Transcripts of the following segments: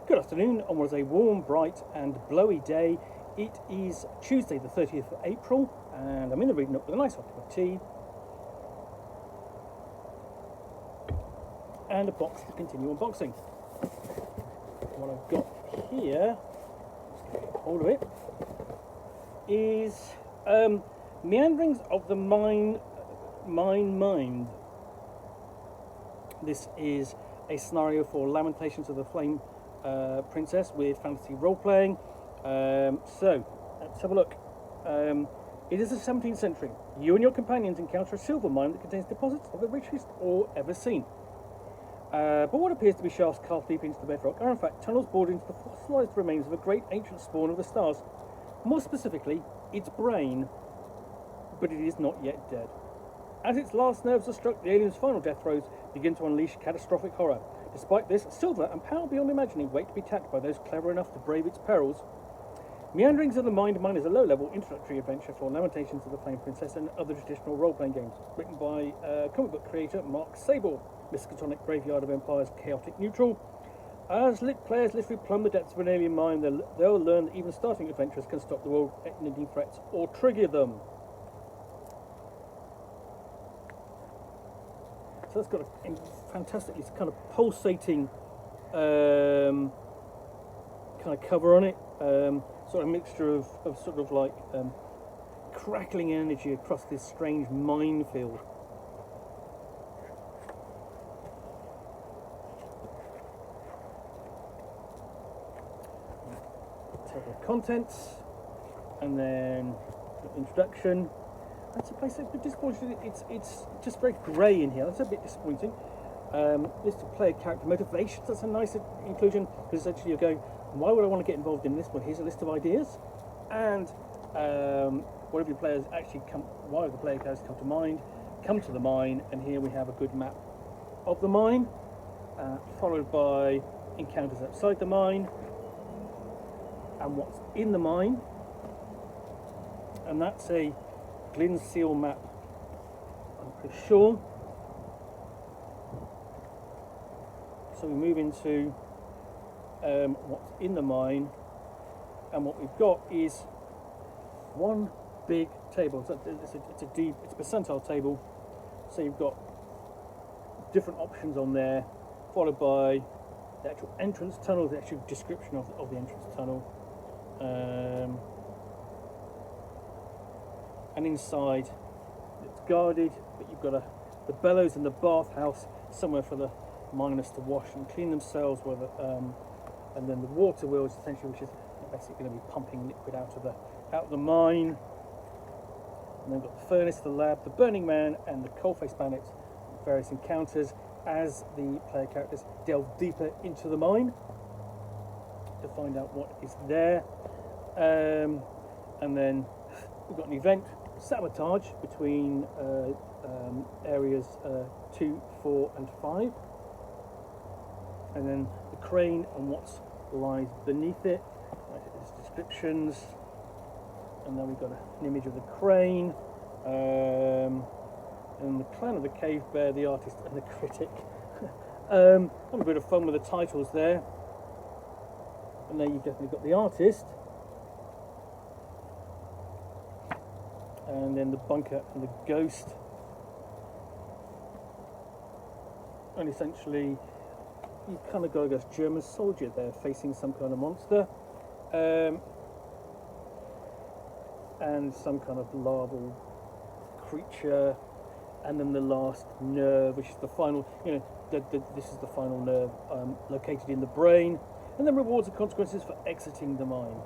Good afternoon, on what is a warm, bright and blowy day. It is Tuesday the 30th of April and I'm in the reading up with a nice hot cup of tea and a box to continue unboxing. What I've got here, let's get hold of it, is Meanderings of the Mind. This is a scenario for Lamentations of the Flame Princess with fantasy role-playing. So, let's have a look. It is the 17th century. You and your companions encounter a silver mine that contains deposits of the richest ore ever seen. But what appears to be shafts carved deep into the bedrock are in fact tunnels bored into the fossilised remains of a great ancient spawn of the stars. More specifically, its brain, but it is not yet dead. As its last nerves are struck, the alien's final death throes begin to unleash catastrophic horror. Despite this, silver and power beyond imagining wait to be tapped by those clever enough to brave its perils. Meanderings of the Mind is a low-level introductory adventure for Lamentations of the Flame Princess and other traditional role-playing games, written by comic book creator Mark Sable, Miskatonic Graveyard of Empires Chaotic Neutral. As players literally plumb the depths of an alien mind, they'll learn that even starting adventures can stop the world-ending threats or trigger them. So it's got a fantastically kind of pulsating kind of cover on it, sort of mixture of sort of like crackling energy across this strange minefield. Table of contents, and then introduction. That's a place a bit disappointing. It's just very grey in here. That's a bit disappointing. List of player character motivations. That's a nice inclusion, because essentially you're going, why would I want to get involved in this? Well, here's a list of ideas, and what if your players actually come? Why have the player characters come to mind? Come to the mine, and here we have a good map of the mine, followed by encounters outside the mine, and what's in the mine, and that's a Glyn Seal map, I'm pretty sure. So we move into what's in the mine, and what we've got is one big table. So it's a percentile table. So you've got different options on there, followed by the actual entrance tunnel, the actual description of the entrance tunnel. And inside it's guarded, but you've got the bellows and the bathhouse somewhere for the miners to wash and clean themselves, and then the water wheels essentially, which is basically going to be pumping liquid out of the mine. And then we've got the furnace, the lab, the burning man, and the coalface bandits. Various encounters as the player characters delve deeper into the mine to find out what is there. And then we've got an event, sabotage, between areas 2, 4 and 5, and then the crane and what lies beneath it. There's descriptions, and then we've got an image of the crane, and the clan of the cave bear, the artist and the critic. Have a bit of fun with the titles there, and there you've definitely got the artist. And then the bunker and the ghost, and essentially you kind of got a German soldier there facing some kind of monster, and some kind of larval creature, and then the last nerve, which is the final, this is the final nerve located in the brain, and then rewards and consequences for exiting the mine.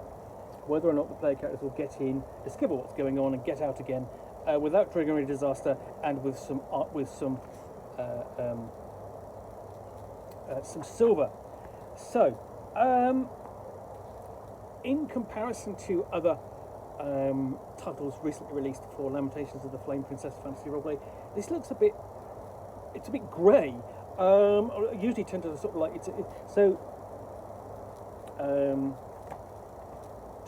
Whether or not the player characters will get in, discover what's going on, and get out again without triggering a disaster, and with some silver. So, in comparison to other titles recently released for Lamentations of the Flame Princess fantasy roleplay, this looks it's a bit grey. I usually tend to sort of like so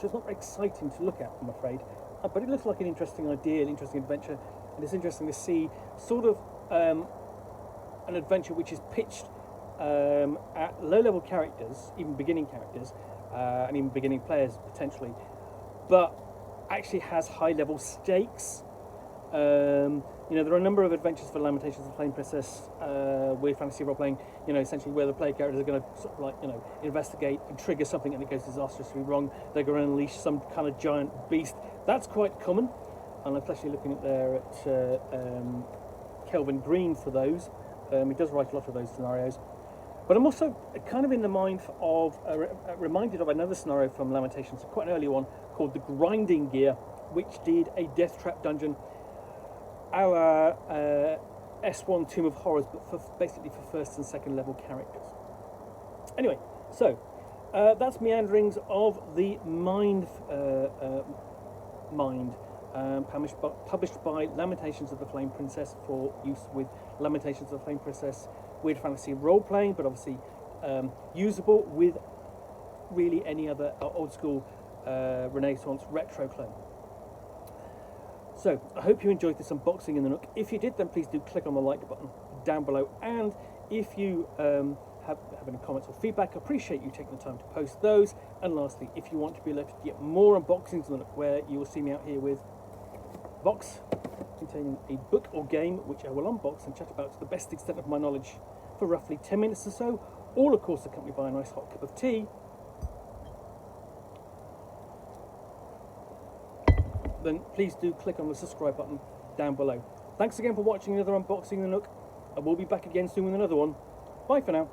it's not very exciting to look at, I'm afraid, but it looks like an interesting idea, an interesting adventure, and it's interesting to see sort of an adventure which is pitched at low-level characters, even beginning characters, and even beginning players potentially, but actually has high-level stakes. You know, there are a number of adventures for Lamentations of the Flame Princess with fantasy role-playing, you know, essentially where the player characters are going to sort of like, you know, investigate and trigger something and it goes disastrously wrong. They're going to unleash some kind of giant beast. That's quite common, and I'm especially looking at there at Kelvin Green for those. He does write a lot of those scenarios. But I'm also kind of in the mind of, reminded of another scenario from Lamentations, quite an early one, called The Grinding Gear, which did a death trap dungeon a la S1 Tomb of Horrors, but basically for first and second level characters. Anyway, so that's Meanderings of the Mind, published by Lamentations of the Flame Princess for use with Lamentations of the Flame Princess Weird Fantasy role-playing, but obviously usable with really any other old school Renaissance retro clone. So, I hope you enjoyed this unboxing in the Nook. If you did, then please do click on the like button down below. And if you have any comments or feedback, I appreciate you taking the time to post those. And lastly, if you want to be alerted to get more unboxings in the Nook, where you will see me out here with a box containing a book or game, which I will unbox and chat about to the best extent of my knowledge for roughly 10 minutes or so, all of course accompanied by a nice hot cup of tea, then please do click on the subscribe button down below. Thanks again for watching another unboxing in the Nook. I will be back again soon with another one. Bye for now.